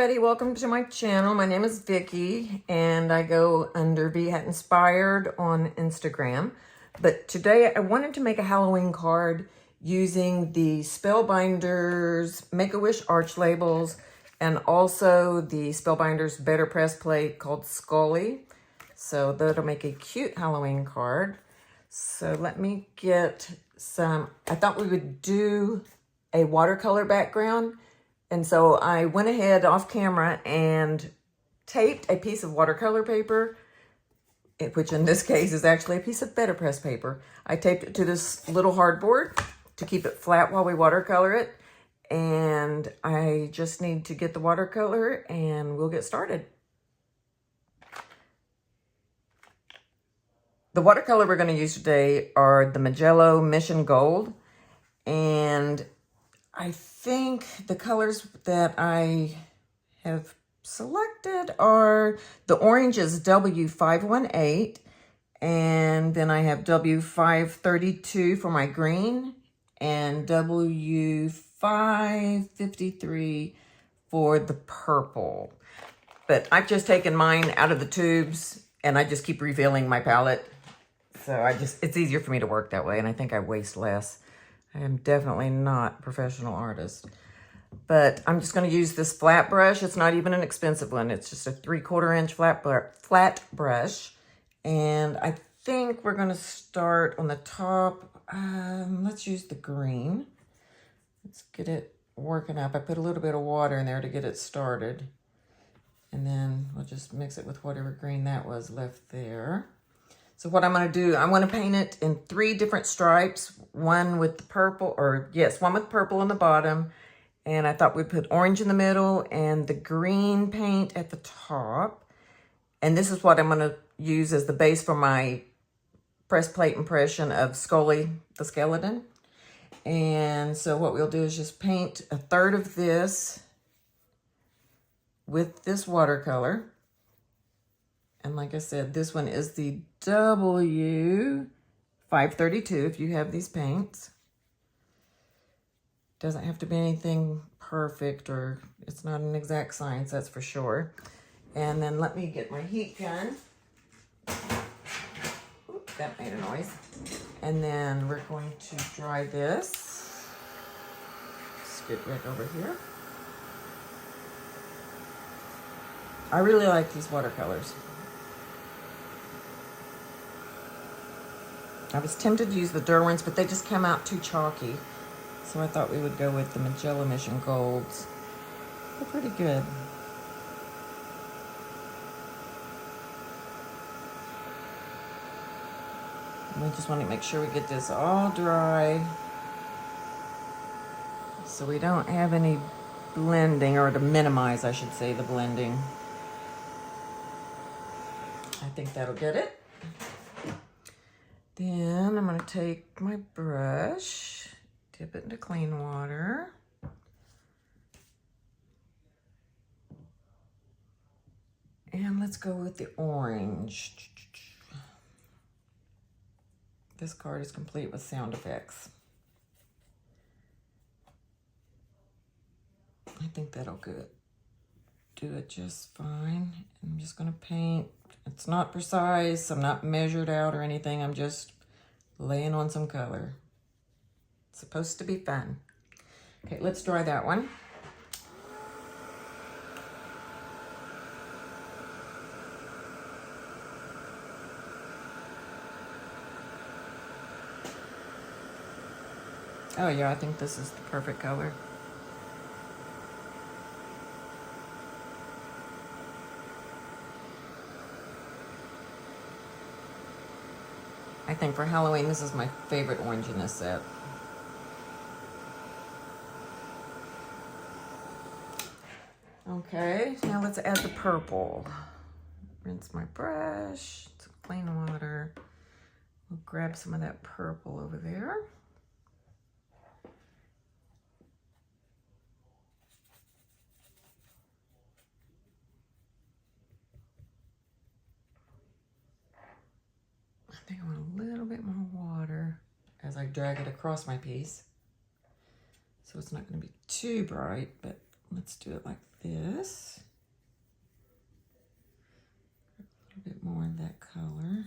everybody, welcome to my channel. My name is Vicky and I go under V Hat Inspired on Instagram. But today I wanted to make a Halloween card using the Spellbinders Make-A-Wish arch labels and also the Spellbinders BetterPress plate called Skully. So that'll make a cute Halloween card. So let me get some, I thought we would do a watercolor background. And so I went ahead off camera and taped a piece of watercolor paper, which in this case is actually a piece of BetterPress paper. I taped it to this little hardboard to keep it flat while we watercolor it. And I just need to get the watercolor and we'll get started. The watercolor we're going to use today are the Magello Mission Gold. And I think the colors that I have selected are, the orange is W518, and then I have W532 for my green, and W553 for the purple. But I've just taken mine out of the tubes, and I just keep refilling my palette. So it's easier for me to work that way, and I think I waste less. I am definitely not a professional artist, but I'm just going to use this flat brush. It's not even an expensive one. It's just a 3/4 inch flat brush. And I think we're going to start on the top. Let's use the green. Let's get it working up. I put a little bit of water in there to get it started. And then we'll just mix it with whatever green that was left there. So what I'm going to do, I want to paint it in 3 different stripes, one with the purple, one with purple on the bottom, and I thought we'd put orange in the middle and the green paint at the top. And this is what I'm going to use as the base for my press plate impression of Skully the skeleton. And so what we'll do is just paint 1/3 of this with this watercolor. And like I said, this one is the W532 if you have these paints. Doesn't have to be anything perfect, or it's not an exact science, that's for sure. And then let me get my heat gun. Oops, that made a noise. And then we're going to dry this. Let's get right over here. I really like these watercolors. I was tempted to use the Derwents, but they just come out too chalky. So I thought we would go with the Magello Mission Golds. They're pretty good. And we just want to make sure we get this all dry so we don't have any blending, or to minimize, I should say, the blending. I think that'll get it. Then I'm going to take my brush, dip it into clean water. And let's go with the orange. This card is complete with sound effects. I think that'll do it just fine. I'm just going to paint. It's not precise. I'm not measured out or anything. I'm just laying on some color. It's supposed to be fun. Okay, let's dry that one. Oh yeah, I think this is the perfect color. I think for Halloween, this is my favorite orange in this set. Okay, now let's add the purple. Rinse my brush, it's clean water. We'll grab some of that purple over there. I think I want a little bit more water as I drag it across my piece. So it's not going to be too bright, but Let's do it like this. A little bit more of that color.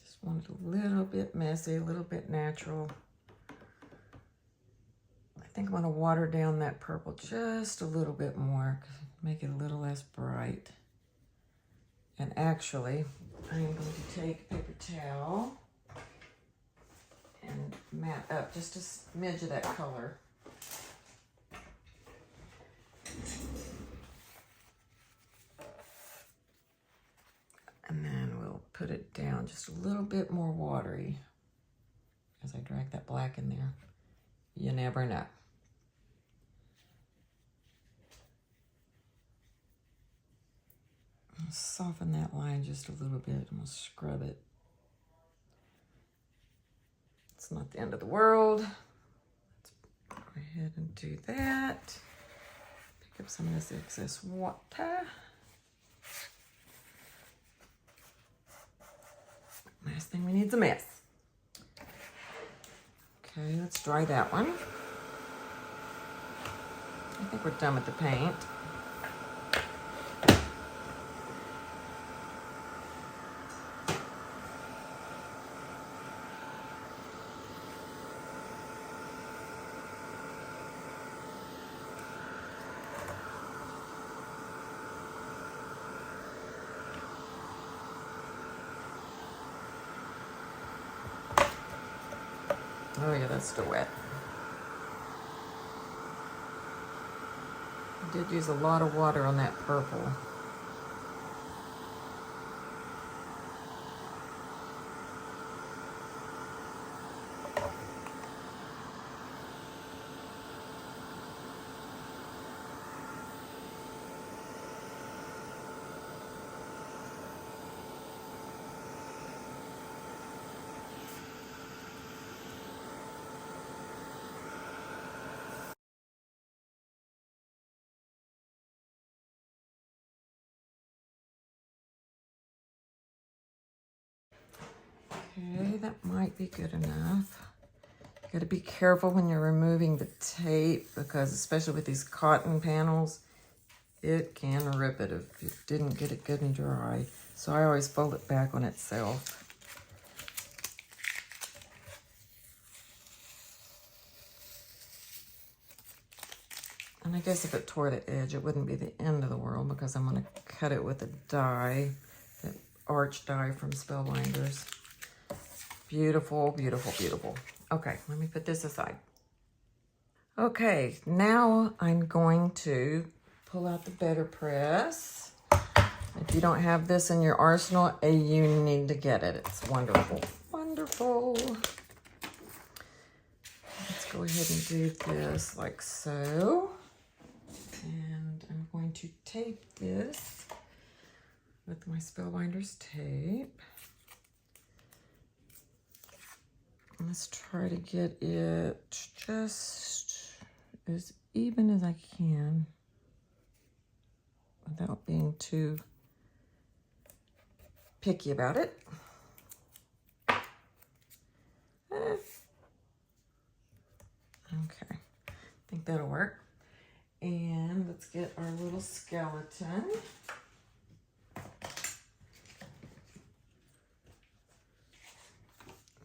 Just want it a little bit messy, a little bit natural. I think I'm going to water down that purple just a little bit more, make it a little less bright. And actually, I'm going to take a paper towel and mat up just a smidge of that color. And then we'll put it down just a little bit more watery as I drag that black in there. You never know. I'll soften that line just a little bit. I'm going to scrub it. It's not the end of the world. Let's go ahead and do that. Pick up some of this excess water. Last thing we need is a mess. Okay, let's dry that one. I think we're done with the paint. Oh yeah, that's still wet. I did use a lot of water on that purple. Okay, that might be good enough. You gotta be careful when you're removing the tape because especially with these cotton panels, it can rip it if you didn't get it good and dry. So I always fold it back on itself. And I guess if it tore the edge, it wouldn't be the end of the world because I'm gonna cut it with a die, the arch die from Spellbinders. Beautiful, beautiful, beautiful. Okay, let me put this aside. Okay, now I'm going to pull out the BetterPress. If you don't have this in your arsenal, you need to get it. It's wonderful, wonderful. Let's go ahead and do this like so. And I'm going to tape this with my Spellbinders tape. Let's try to get it just as even as I can without being too picky about it. Okay, I think that'll work. And let's get our little skeleton.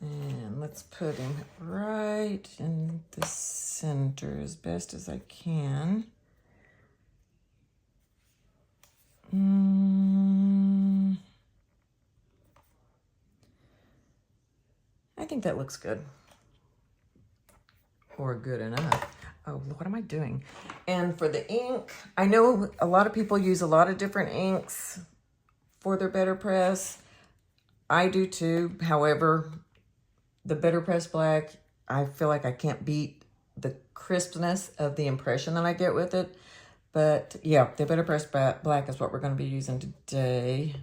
And let's put him right in the center as best as I can. I think that looks good. Or good enough. Oh, what am I doing? And for the ink, I know a lot of people use a lot of different inks for their BetterPress. I do too. However, the BetterPress Black, I feel like I can't beat the crispness of the impression that I get with it. But yeah, the BetterPress Black is what we're going to be using today.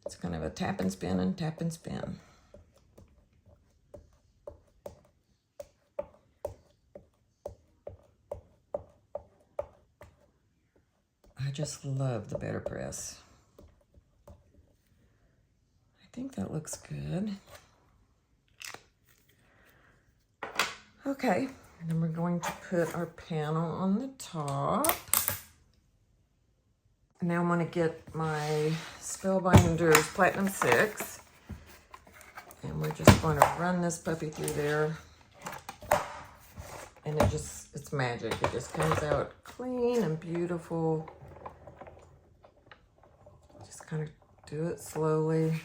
It's kind of a tap and spin and tap and spin. I just love the BetterPress. I think that looks good. Okay, and then we're going to put our panel on the top. Now I'm gonna get my Spellbinders Platinum 6. And we're just going to run this puppy through there. And it's magic. It just comes out clean and beautiful. Just kind of do it slowly.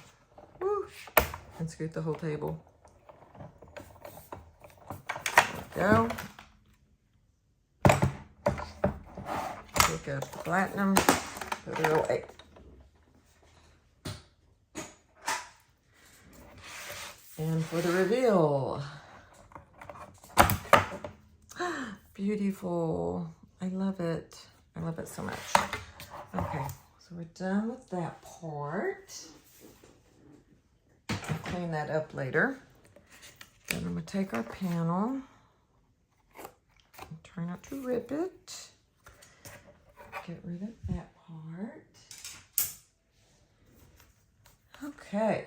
Woo, and scoot the whole table. There we go. Pick up the platinum, put it away. And for the reveal. Beautiful. I love it. I love it so much. Okay, so we're done with that part. I'll clean that up later. Then I'm going to take our panel. And try not to rip it. Get rid of that part. Okay.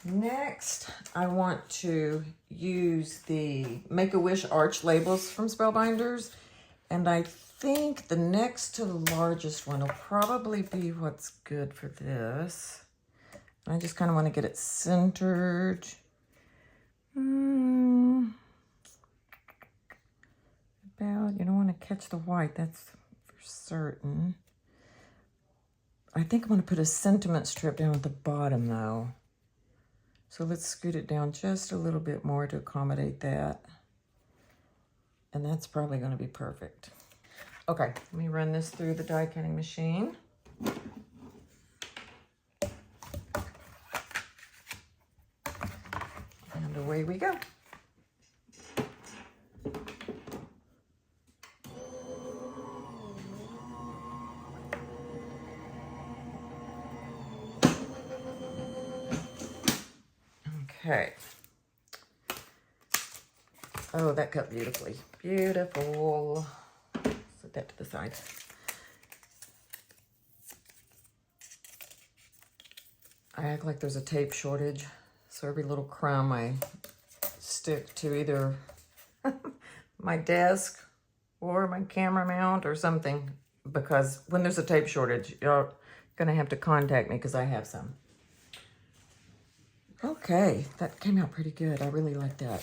Next, I want to use the Make-A-Wish arch labels from Spellbinders. And I think the next to the largest one will probably be what's good for this. And I just kind of want to get it centered. About, you don't want to catch the white, that's for certain. I think I'm going to put a sentiment strip down at the bottom though. So let's scoot it down just a little bit more to accommodate that. And that's probably going to be perfect. Okay, let me run this through the die cutting machine. And away we go. Okay. Oh, that cut beautifully. Beautiful. Set that to the side. I act like there's a tape shortage, so every little crumb I stick to either my desk or my camera mount or something, because when there's a tape shortage, you're gonna have to contact me because I have some. Okay, that came out pretty good. I really like that.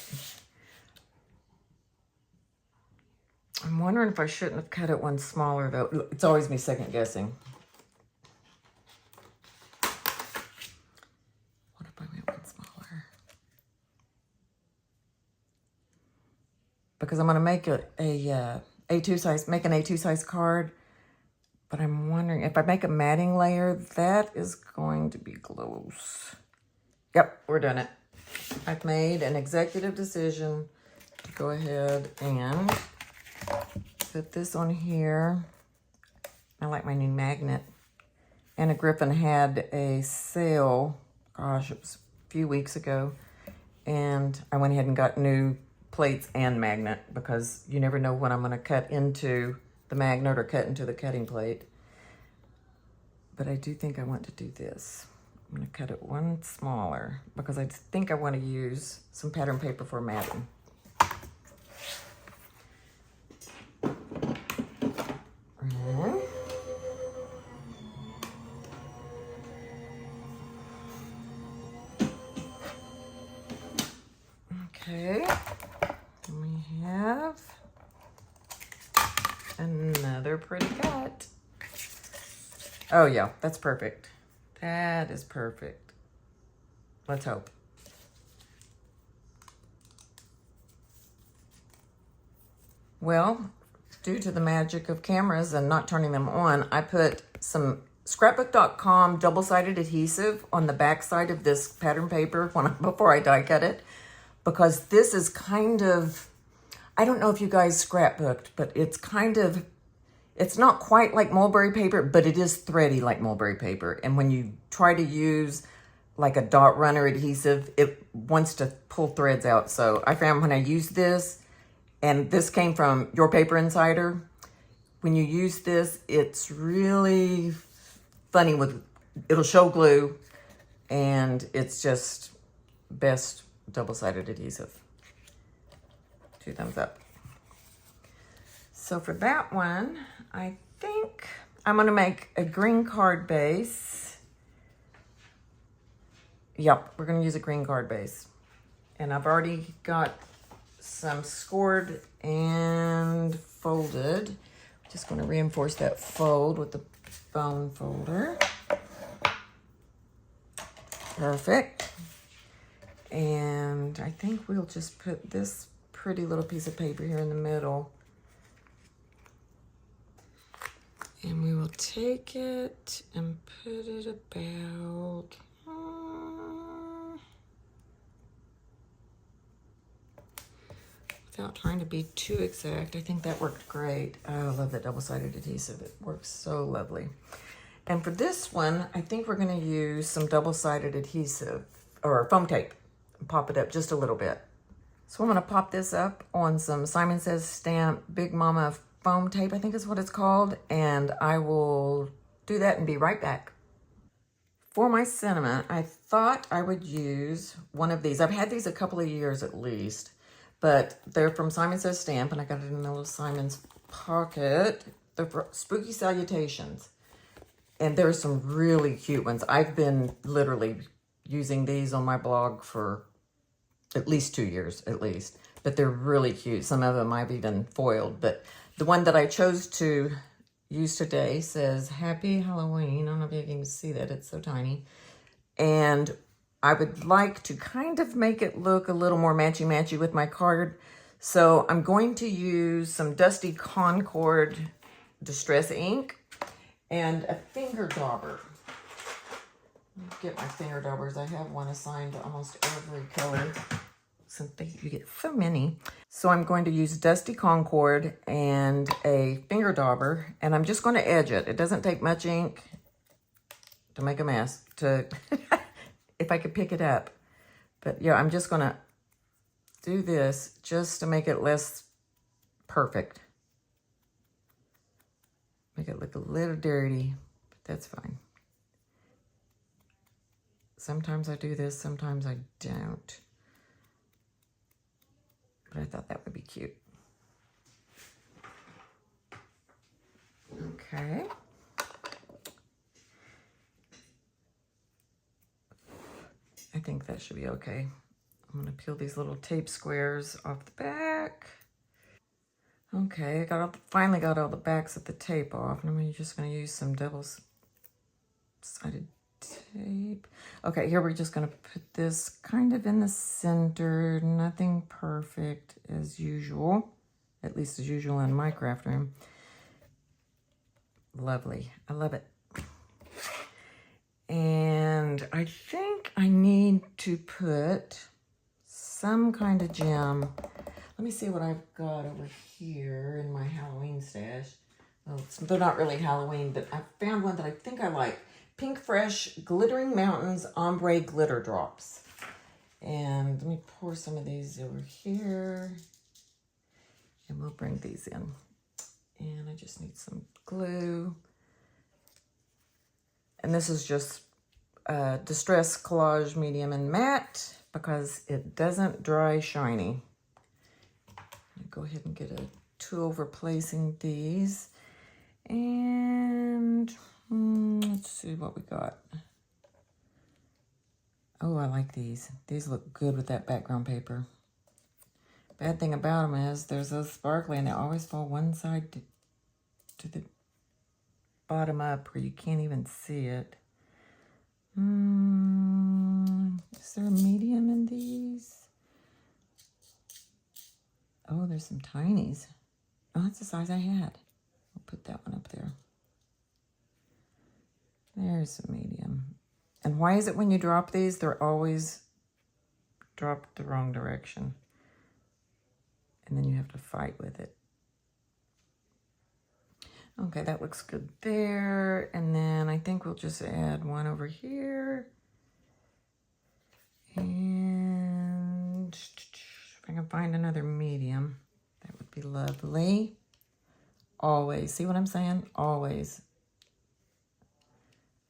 I'm wondering if I shouldn't have cut it one smaller though. It's always me second guessing. What if I went one smaller? Because I'm gonna make an A2 size card, but I'm wondering if I make a matting layer, that is going to be close. Yep, we're doing it. I've made an executive decision to go ahead and put this on here. I like my new magnet. Anna Griffin had a sale, gosh, it was a few weeks ago, and I went ahead and got new plates and magnet because you never know when I'm going to cut into the magnet or cut into the cutting plate. But I do think I want to do this. I'm going to cut it one smaller because I think I want to use some pattern paper for matting. Okay, and we have another pretty cut. Oh yeah, that's perfect. That is perfect. Let's hope. Well, due to the magic of cameras and not turning them on, I put some scrapbook.com double-sided adhesive on the back side of this pattern paper before I die cut it, because this is kind of, I don't know if you guys scrapbooked, but it's kind of, it's not quite like mulberry paper, but it is thready like mulberry paper. And when you try to use like a dot runner adhesive, it wants to pull threads out. So I found when I used this, and this came from Your Paper Insider, when you use this, it's really funny it'll show glue, and it's just best double-sided adhesive. 2 thumbs up. So for that one, I think I'm gonna make a green card base. Yep, we're gonna use a green card base. And I've already got some scored and folded. Just gonna reinforce that fold with the bone folder. Perfect. And I think we'll just put this pretty little piece of paper here in the middle. And we will take it and put it about, without trying to be too exact, I think that worked great. Oh, I love that double-sided adhesive. It works so lovely. And for this one, I think we're gonna use some double-sided adhesive or foam tape and pop it up just a little bit. So I'm gonna pop this up on some Simon Says Stamp Big Mama foam tape, I think is what it's called. And I will do that and be right back. For my sentiment, I thought I would use one of these. I've had these a couple of years at least, but they're from Simon Says Stamp, and I got it in a little Simon's pocket. They're for Spooky Salutations. And there's some really cute ones. I've been literally using these on my blog for at least 2 years, at least. But they're really cute. Some of them I've even foiled. But the one that I chose to use today says, Happy Halloween. I don't know if you can see that. It's so tiny. And I would like to kind of make it look a little more matchy-matchy with my card. So I'm going to use some Dusty Concord Distress ink and a finger dauber. Let me get my finger daubers. I have one assigned to almost every color, since you get so many. So I'm going to use Dusty Concord and a finger dauber, and I'm just going to edge it. It doesn't take much ink to make a mess, if I could pick it up. But yeah, I'm just gonna do this just to make it less perfect. Make it look a little dirty, but that's fine. Sometimes I do this, sometimes I don't. But I thought that would be cute. Okay. I think that should be okay. I'm gonna peel these little tape squares off the back. Okay, finally got all the backs of the tape off, and I'm just gonna use some double-sided tape. Okay, here we're just gonna put this kind of in the center. Nothing perfect as usual, at least as usual in my craft room. Lovely, I love it. And I think I need to put some kind of gem. Let me see what I've got over here in my Halloween stash. Well, they're not really Halloween, but I found one that I think I like. Pink Fresh Glittering Mountains Ombre Glitter Drops. And let me pour some of these over here. And we'll bring these in. And I just need some glue. And this is just Distress Collage Medium and Matte because it doesn't dry shiny. I'll go ahead and get a tool for placing these. And let's see what we got. Oh, I like these. These look good with that background paper. Bad thing about them is they're so sparkly and they always fall one side to the bottom up where you can't even see it. Is there a medium in these? Oh, there's some tinies. Oh, that's the size I had. I'll put that one up there. There's a medium. And why is it when you drop these, they're always dropped the wrong direction? And then you have to fight with it. Okay, that looks good there. And then I think we'll just add one over here. And if I can find another medium, that would be lovely. always, see what I'm saying? Always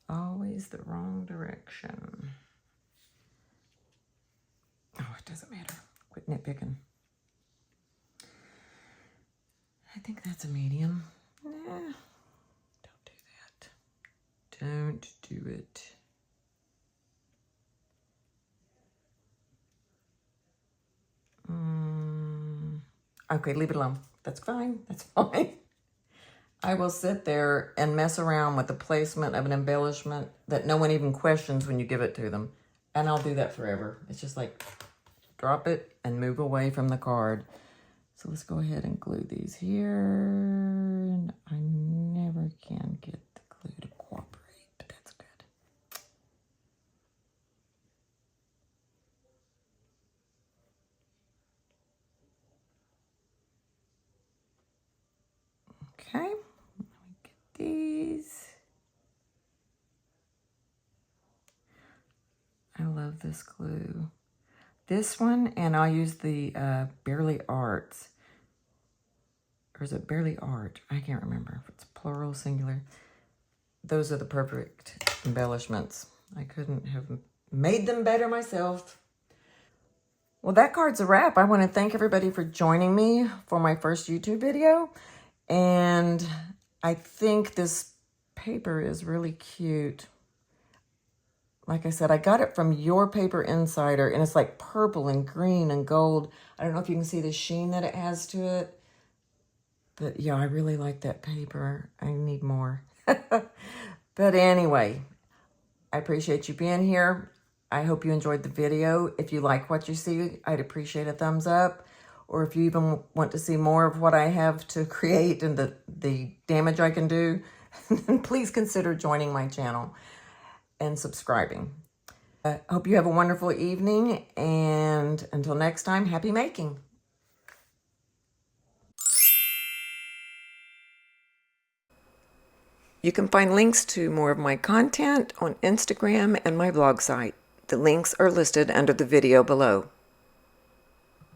the wrong direction. Oh, it doesn't matter. Quit nitpicking. I think that's a medium. Nah, don't do that. Don't do it. Okay, leave it alone. That's fine. That's fine. I will sit there and mess around with the placement of an embellishment that no one even questions when you give it to them. And I'll do that forever. It's just like drop it and move away from the card. So let's go ahead and glue these here. I never can get the glue to cooperate, but that's good. Okay, let me get these. I love this glue. This one, and I'll use the Barely Arts. Or is it Barely Art? I can't remember if it's plural, singular. Those are the perfect embellishments. I couldn't have made them better myself. Well, that card's a wrap. I want to thank everybody for joining me for my first YouTube video. And I think this paper is really cute. Like I said, I got it from Your Paper Insider, and it's like purple and green and gold. I don't know if you can see the sheen that it has to it. But yeah, I really like that paper. I need more. But anyway, I appreciate you being here. I hope you enjoyed the video. If you like what you see, I'd appreciate a thumbs up. Or if you even want to see more of what I have to create and the damage I can do, then please consider joining my channel and subscribing. Hope you have a wonderful evening, and until next time, happy making. You can find links to more of my content on Instagram and my blog site. The links are listed under the video below.